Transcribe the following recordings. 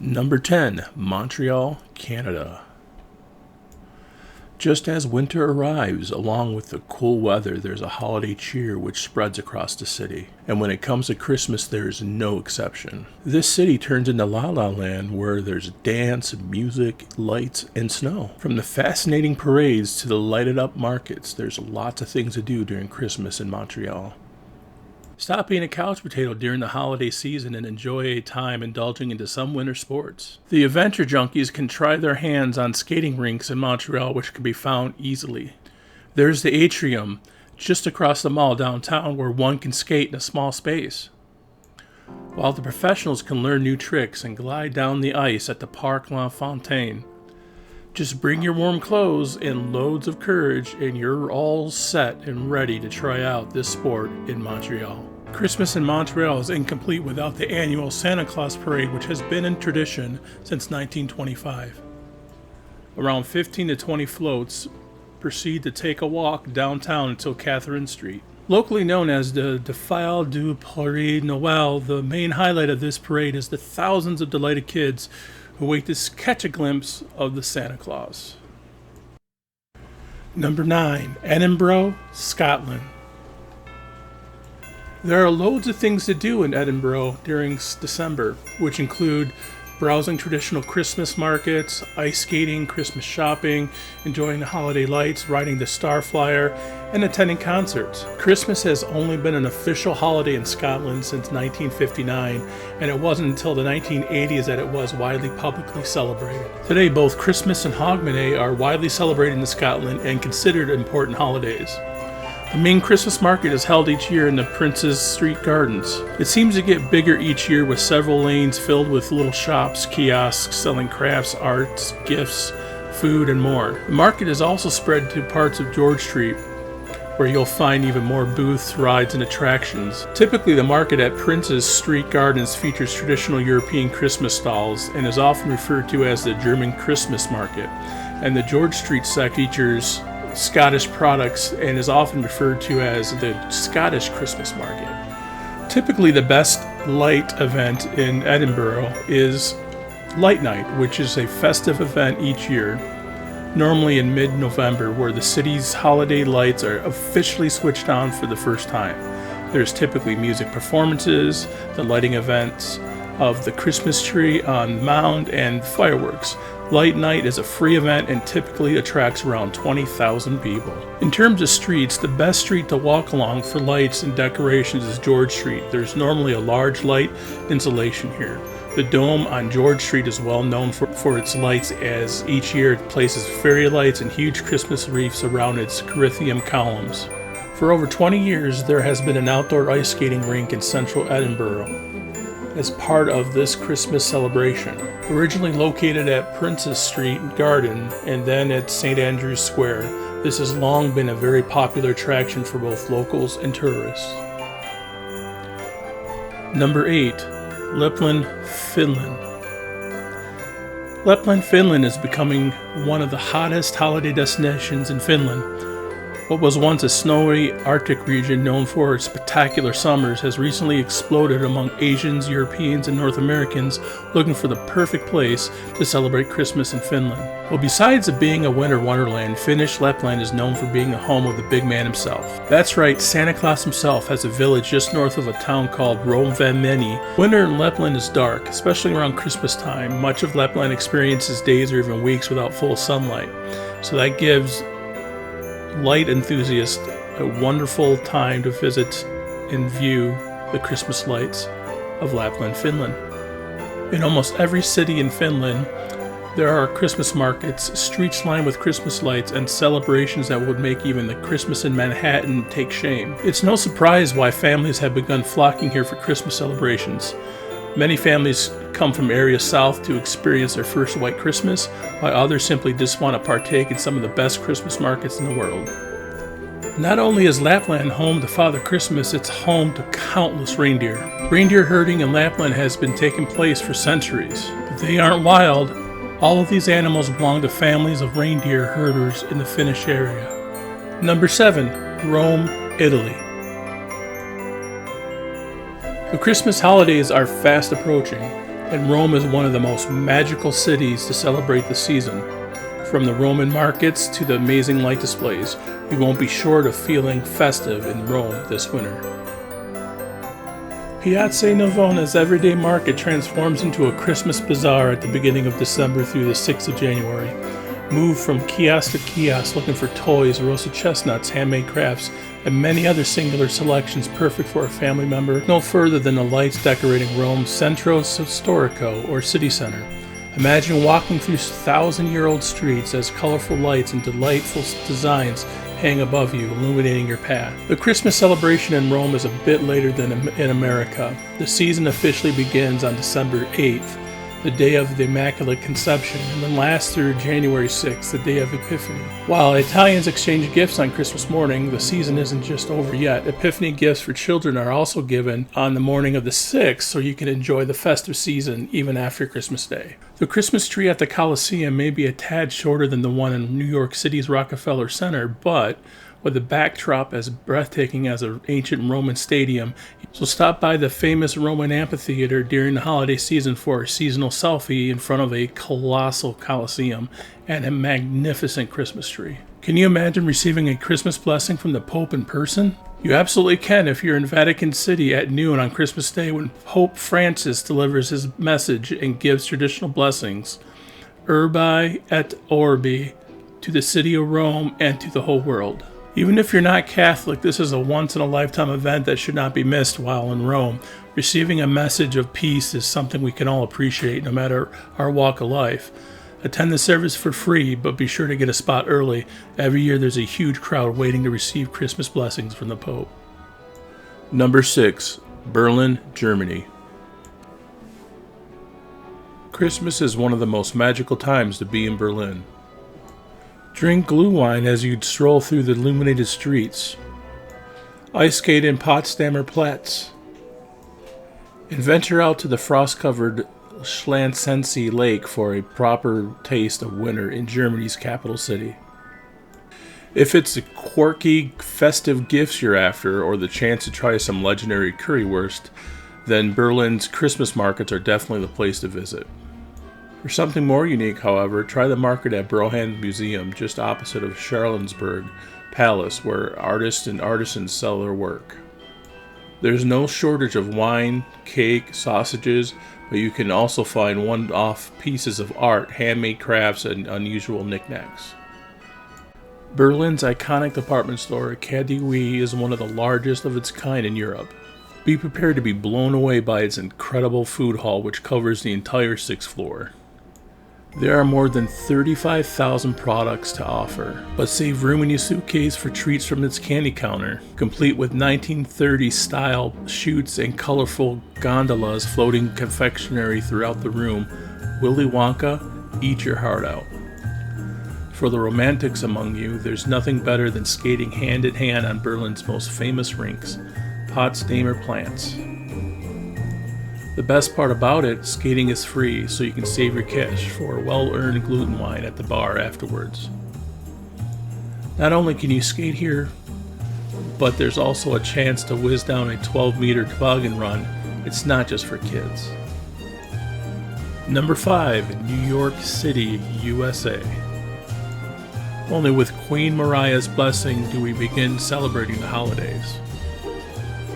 Number 10, Montreal, Canada. Just as winter arrives, along with the cool weather, there's a holiday cheer which spreads across the city. And when it comes to Christmas, there's no exception. This city turns into La La Land, where there's dance, music, lights, and snow. From the fascinating parades to the lighted up markets, there's lots of things to do during Christmas in Montreal. Stop being a couch potato during the holiday season and enjoy a time indulging into some winter sports. The adventure junkies can try their hands on skating rinks in Montreal, which can be found easily. There's the atrium just across the mall downtown where one can skate in a small space, while the professionals can learn new tricks and glide down the ice at the Parc La Fontaine. Just bring your warm clothes and loads of courage, and you're all set and ready to try out this sport in Montreal. Christmas in Montreal is incomplete without the annual Santa Claus Parade, which has been in tradition since 1925. Around 15 to 20 floats proceed to take a walk downtown until Catherine Street. Locally known as the Défilé du Père Noël, the main highlight of this parade is the thousands of delighted kids who wait to catch a glimpse of the Santa Claus. Number 9, Edinburgh, Scotland. There are loads of things to do in Edinburgh during December, which include browsing traditional Christmas markets, ice skating, Christmas shopping, enjoying the holiday lights, riding the Star Flyer, and attending concerts. Christmas has only been an official holiday in Scotland since 1959, and it wasn't until the 1980s that it was widely publicly celebrated. Today, both Christmas and Hogmanay are widely celebrated in Scotland and considered important holidays. The main Christmas market is held each year in the Prince's Street Gardens. It seems to get bigger each year with several lanes filled with little shops, kiosks selling crafts, arts, gifts, food, and more. The market is also spread to parts of George Street, where you'll find even more booths, rides, and attractions. Typically, the market at Prince's Street Gardens features traditional European Christmas stalls and is often referred to as the German Christmas market. And the George Street side features Scottish products and is often referred to as the Scottish Christmas market. Typically, the best light event in Edinburgh is Light Night, which is a festive event each year, normally in mid-November, where the city's holiday lights are officially switched on for the first time. There's typically music performances, the lighting events of the Christmas tree on the mound, and fireworks. Light Night is a free event and typically attracts around 20,000 people. In terms of streets, the best street to walk along for lights and decorations is George Street. There's normally a large light installation here. The Dome on George Street is well known for its lights, as each year it places fairy lights and huge Christmas wreaths around its Corinthian columns. For over 20 years, there has been an outdoor ice skating rink in central Edinburgh as part of this Christmas celebration. Originally located at Prince's Street Garden and then at St. Andrew's Square, this has long been a very popular attraction for both locals and tourists. Number 8, Lapland, Finland. Lapland, Finland is becoming one of the hottest holiday destinations in Finland. What was once a snowy Arctic region known for its spectacular summers has recently exploded among Asians, Europeans, and North Americans looking for the perfect place to celebrate Christmas in Finland. Well, besides it being a winter wonderland, Finnish Lapland is known for being the home of the big man himself. That's right, Santa Claus himself has a village just north of a town called Rovaniemi. Winter in Lapland is dark, especially around Christmas time. Much of Lapland experiences days or even weeks without full sunlight. So that gives light enthusiasts a wonderful time to visit and view the Christmas lights of Lapland, Finland. In almost every city in Finland, there are Christmas markets, streets lined with Christmas lights, and celebrations that would make even the Christmas in Manhattan take shame. It's no surprise why families have begun flocking here for Christmas celebrations. Many families come from areas south to experience their first white Christmas, while others simply just want to partake in some of the best Christmas markets in the world. Not only is Lapland home to Father Christmas, it's home to countless reindeer. Reindeer herding in Lapland has been taking place for centuries, but they aren't wild. All of these animals belong to families of reindeer herders in the Finnish area. Number 7, Rome, Italy. The Christmas holidays are fast approaching. and Rome is one of the most magical cities to celebrate the season. From the Roman markets to the amazing light displays, you won't be short of feeling festive in Rome this winter. Piazza Navona's everyday market transforms into a Christmas bazaar at the beginning of December through the 6th of January. Move from kiosk to kiosk looking for toys, roasted chestnuts, handmade crafts, and many other singular selections perfect for a family member, no further than the lights decorating Rome's Centro Storico, or city center. Imagine walking through 1,000-year-old streets as colorful lights and delightful designs hang above you, illuminating your path. The Christmas celebration in Rome is a bit later than in America. The season officially begins on December 8th, the day of the Immaculate Conception, and then lasts through January 6th, the day of Epiphany. While Italians exchange gifts on Christmas morning, the season isn't just over yet. Epiphany gifts for children are also given on the morning of the 6th, so you can enjoy the festive season even after Christmas Day. The Christmas tree at the Colosseum may be a tad shorter than the one in New York City's Rockefeller Center, but with a backdrop as breathtaking as an ancient Roman stadium. So stop by the famous Roman amphitheater during the holiday season for a seasonal selfie in front of a colossal Colosseum and a magnificent Christmas tree. Can you imagine receiving a Christmas blessing from the Pope in person? You absolutely can if you're in Vatican City at noon on Christmas Day when Pope Francis delivers his message and gives traditional blessings, Urbi et Orbi, to the city of Rome and to the whole world. Even if you're not Catholic, this is a once-in-a-lifetime event that should not be missed while in Rome. Receiving a message of peace is something we can all appreciate no matter our walk of life. Attend the service for free, but be sure to get a spot early. Every year there's a huge crowd waiting to receive Christmas blessings from the Pope. Number 6. Berlin, Germany. Christmas is one of the most magical times to be in Berlin. Drink glühwein as you stroll through the illuminated streets. Ice skate in Potsdamer Platz. And venture out to the frost-covered Schlensensee Lake for a proper taste of winter in Germany's capital city. If it's the quirky, festive gifts you're after or the chance to try some legendary currywurst, then Berlin's Christmas markets are definitely the place to visit. For something more unique, however, try the market at Brohan Museum, just opposite of Charlottenburg Palace, where artists and artisans sell their work. There's no shortage of wine, cake, sausages, but you can also find one-off pieces of art, handmade crafts, and unusual knickknacks. Berlin's iconic department store, KaDeWe, is one of the largest of its kind in Europe. Be prepared to be blown away by its incredible food hall, which covers the entire 6th floor. There are more than 35,000 products to offer, but save room in your suitcase for treats from its candy counter, complete with 1930s-style chutes and colorful gondolas floating confectionery throughout the room. Willy Wonka, eat your heart out. For the romantics among you, there's nothing better than skating hand-in-hand on Berlin's most famous rinks, Potsdamer Platz. The best part about it, skating is free, so you can save your cash for a well-earned glühwein at the bar afterwards. Not only can you skate here, but there's also a chance to whiz down a 12-meter toboggan run. It's not just for kids. Number 5, New York City, USA. Only with Queen Mariah's blessing do we begin celebrating the holidays.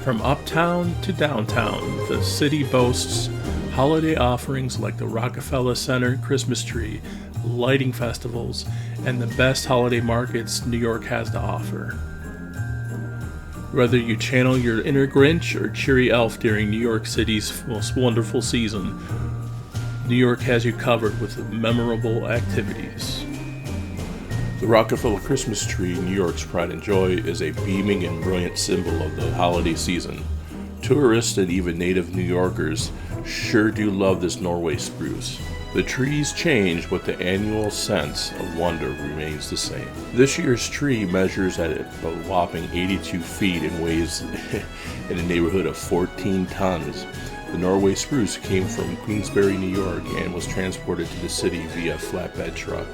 From uptown to downtown, the city boasts holiday offerings like the Rockefeller Center Christmas tree, lighting festivals, and the best holiday markets New York has to offer. Whether you channel your inner Grinch or cheery elf during New York City's most wonderful season, New York has you covered with memorable activities. The Rockefeller Christmas tree, New York's pride and joy, is a beaming and brilliant symbol of the holiday season. Tourists and even native New Yorkers sure do love this Norway spruce. The trees change, but the annual sense of wonder remains the same. This year's tree measures at a whopping 82 feet and weighs in a neighborhood of 14 tons. The Norway spruce came from Queensbury, New York, and was transported to the city via flatbed truck.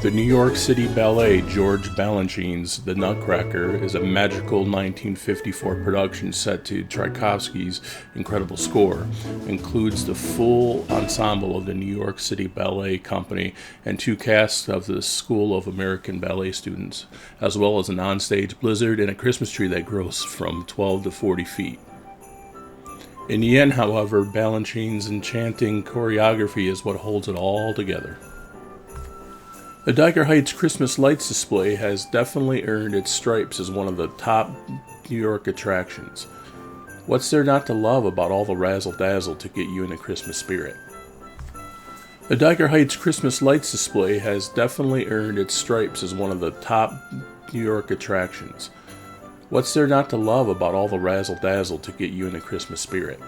The New York City Ballet George Balanchine's The Nutcracker is a magical 1954 production set to Tchaikovsky's incredible score. It includes the full ensemble of the New York City Ballet Company and two casts of the School of American Ballet students, as well as an onstage blizzard and a Christmas tree that grows from 12 to 40 feet. In the end, however, Balanchine's enchanting choreography is what holds it all together. The Diker Heights Christmas Lights display has definitely earned its stripes as one of the top New York attractions. What's there not to love about all the razzle-dazzle to get you in the Christmas spirit? The Diker Heights Christmas Lights display has definitely earned its stripes as one of the top New York attractions. What's there not to love about all the razzle-dazzle to get you in the Christmas spirit?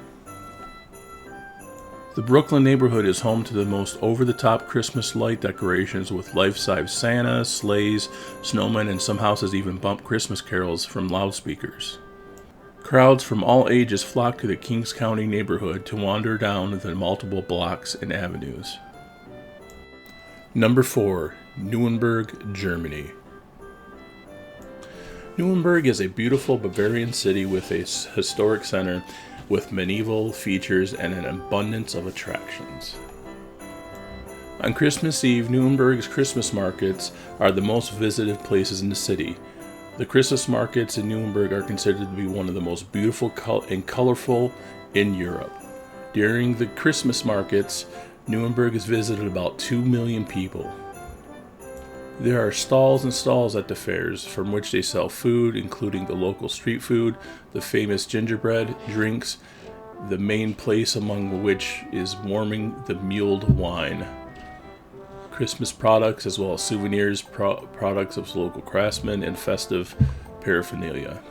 The Brooklyn neighborhood is home to the most over-the-top Christmas light decorations with life-size Santa, sleighs, snowmen, and some houses even bump Christmas carols from loudspeakers. Crowds from all ages flock to the Kings County neighborhood to wander down the multiple blocks and avenues. Number 4. Nuremberg, Germany. Nuremberg is a beautiful Bavarian city with a historic center with medieval features and an abundance of attractions. On Christmas Eve, Nuremberg's Christmas markets are the most visited places in the city. The Christmas markets in Nuremberg are considered to be one of the most beautiful and colorful in Europe. During the Christmas markets, Nuremberg is visited about 2 million people. There are stalls and stalls at the fairs from which they sell food, including the local street food, the famous gingerbread, drinks, the main place among which is warming the mulled wine, Christmas products, as well as souvenirs, products of local craftsmen, and festive paraphernalia.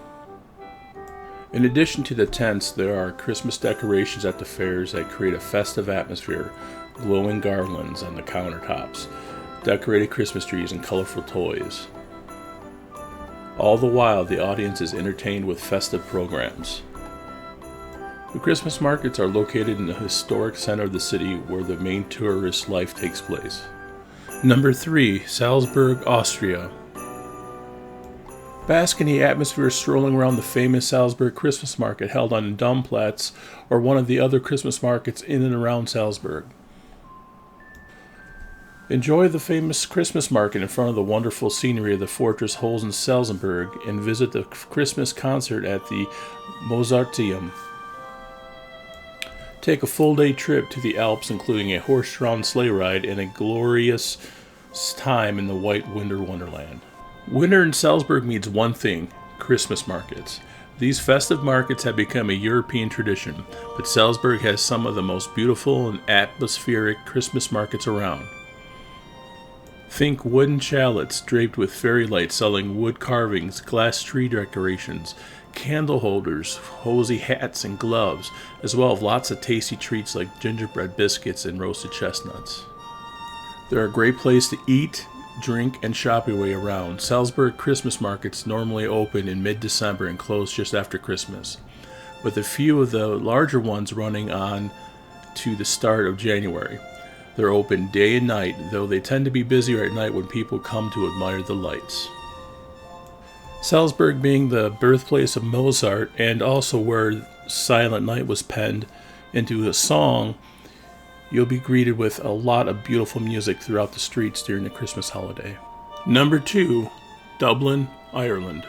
In addition to the tents, there are Christmas decorations at the fairs that create a festive atmosphere, glowing garlands on the countertops, decorated Christmas trees, and colorful toys. All the while, the audience is entertained with festive programs. The Christmas markets are located in the historic center of the city where the main tourist life takes place. Number 3. Salzburg, Austria. Bask in the atmosphere strolling around the famous Salzburg Christmas market held on the Domplatz or one of the other Christmas markets in and around Salzburg. Enjoy the famous Christmas market in front of the wonderful scenery of the fortress Hohensalzburg and visit the Christmas concert at the Mozarteum. Take a full-day trip to the Alps, including a horse-drawn sleigh ride and a glorious time in the white winter wonderland. Winter in Salzburg means one thing: Christmas markets. These festive markets have become a European tradition, but Salzburg has some of the most beautiful and atmospheric Christmas markets around. Think wooden chalets draped with fairy lights selling wood carvings, glass tree decorations, candle holders, cozy hats and gloves, as well as lots of tasty treats like gingerbread biscuits and roasted chestnuts. They're a great place to eat, drink, and shop your way around. Salzburg Christmas markets normally open in mid-December and close just after Christmas, with a few of the larger ones running on to the start of January. They're open day and night, though they tend to be busier at night when people come to admire the lights. Salzburg being the birthplace of Mozart and also where Silent Night was penned into a song, you'll be greeted with a lot of beautiful music throughout the streets during the Christmas holiday. Number 2, Dublin, Ireland.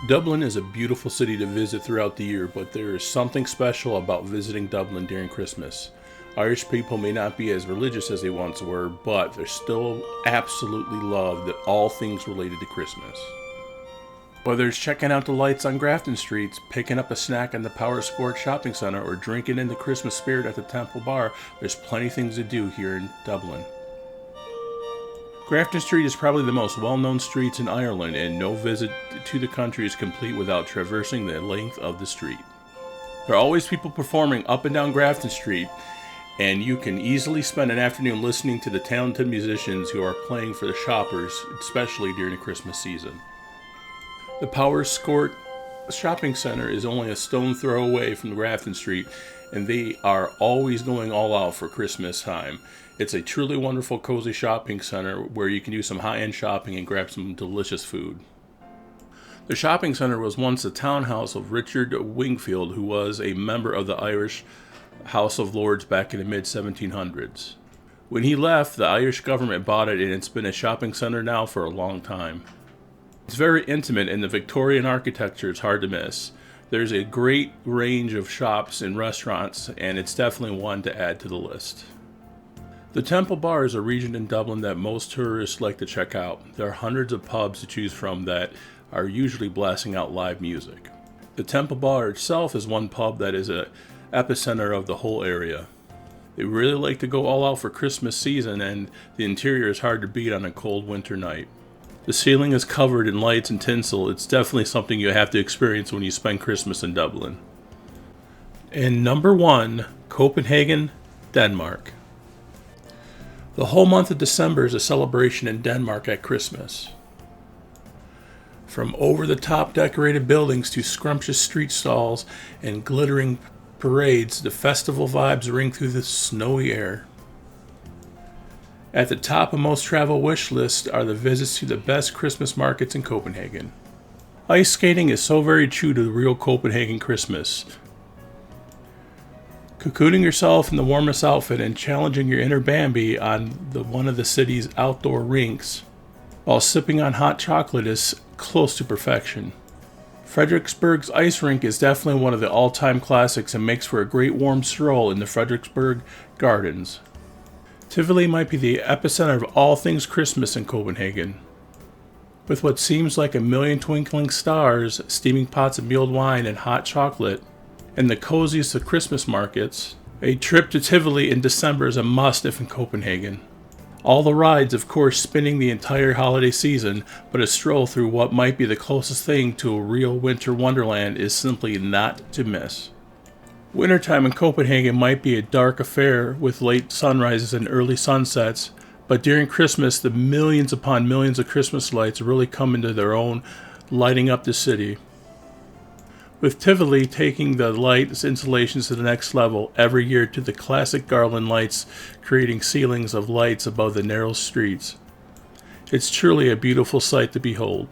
Dublin is a beautiful city to visit throughout the year, but there is something special about visiting Dublin during Christmas. Irish people may not be as religious as they once were, but they still absolutely love all things related to Christmas. Whether it's checking out the lights on Grafton Street, picking up a snack in the Power Sport Shopping Center, or drinking in the Christmas spirit at the Temple Bar, there's plenty of things to do here in Dublin. Grafton Street is probably the most well-known streets in Ireland, and no visit to the country is complete without traversing the length of the street. There are always people performing up and down Grafton Street, and you can easily spend an afternoon listening to the talented musicians who are playing for the shoppers, especially during the Christmas season. The Power Sport Shopping Center is only a stone throw away from Grafton Street, and they are always going all out for Christmas time. It's a truly wonderful, cozy shopping center where you can do some high-end shopping and grab some delicious food. The shopping center was once the townhouse of Richard Wingfield, who was a member of the Irish House of Lords back in the mid-1700s. When he left, the Irish government bought it, and it's been a shopping center now for a long time. It's very intimate, and the Victorian architecture is hard to miss. There's a great range of shops and restaurants, and it's definitely one to add to the list. The Temple Bar is a region in Dublin that most tourists like to check out. There are hundreds of pubs to choose from that are usually blasting out live music. The Temple Bar itself is one pub that is an epicenter of the whole area. They really like to go all out for Christmas season, and the interior is hard to beat on a cold winter night. The ceiling is covered in lights and tinsel. It's definitely something you have to experience when you spend Christmas in Dublin. And number 1, Copenhagen, Denmark. The whole month of December is a celebration in Denmark at Christmas. From over-the-top decorated buildings to scrumptious street stalls and glittering parades, the festival vibes ring through the snowy air. At the top of most travel wish lists are the visits to the best Christmas markets in Copenhagen. Ice skating is so very true to the real Copenhagen Christmas. Cocooning yourself in the warmest outfit and challenging your inner Bambi on one of the city's outdoor rinks while sipping on hot chocolate is close to perfection. Frederiksberg's ice rink is definitely one of the all-time classics and makes for a great warm stroll in the Frederiksberg Gardens. Tivoli might be the epicenter of all things Christmas in Copenhagen. With what seems like a million twinkling stars, steaming pots of mulled wine and hot chocolate, and the coziest of Christmas markets, a trip to Tivoli in December is a must if in Copenhagen. All the rides, of course, spinning the entire holiday season, but a stroll through what might be the closest thing to a real winter wonderland is simply not to miss. Wintertime in Copenhagen might be a dark affair with late sunrises and early sunsets, but during Christmas the millions upon millions of Christmas lights really come into their own, lighting up the city. With Tivoli taking the lights installations to the next level every year to the classic garland lights creating ceilings of lights above the narrow streets. It's truly a beautiful sight to behold.